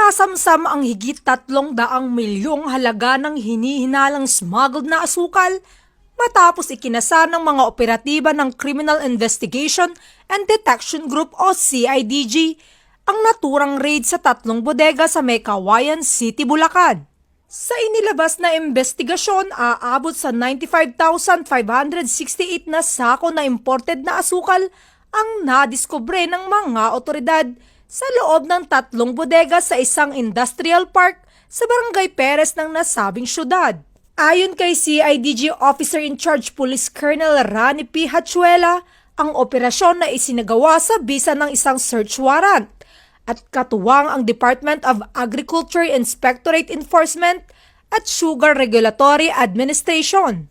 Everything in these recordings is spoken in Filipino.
Nasamsam ang higit 300 milyong halaga ng hinihinalang smuggled na asukal matapos ikinasa ng mga operatiba ng Criminal Investigation and Detection Group o CIDG ang naturang raid sa 3 bodega sa may Cauayan City, Bulacan. Sa inilabas na investigasyon, aabot sa 95,568 na sako na imported na asukal ang nadiskubre ng mga otoridad sa loob ng 3 bodega sa isang industrial park sa Barangay Perez ng nasabing syudad. Ayon kay CIDG Officer in Charge Police Colonel Rani P. Hachuela, ang operasyon na isinagawa sa bisa ng isang search warrant at katuwang ang Department of Agriculture Inspectorate Enforcement at Sugar Regulatory Administration.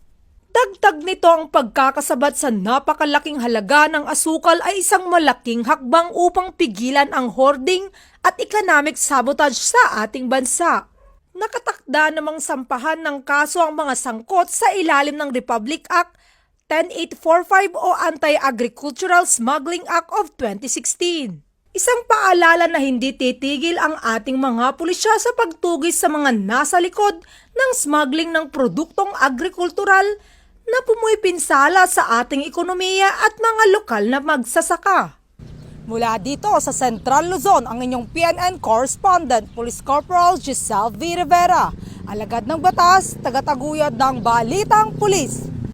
Dagdag nito ang pagkakasabat sa napakalaking halaga ng asukal ay isang malaking hakbang upang pigilan ang hoarding at economic sabotage sa ating bansa. Nakatakda namang sampahan ng kaso ang mga sangkot sa ilalim ng Republic Act 10845 o Anti-Agricultural Smuggling Act of 2016. Isang paalala na hindi titigil ang ating mga pulisya sa pagtugis sa mga nasa likod ng smuggling ng produktong agrikultural na pumupinsala sa ating ekonomiya at mga lokal na magsasaka. Mula dito sa Central Luzon, ang inyong PNN correspondent, Police Corporal Giselle V. Rivera, alagad ng batas, tagataguyod ng Balitang Pulis.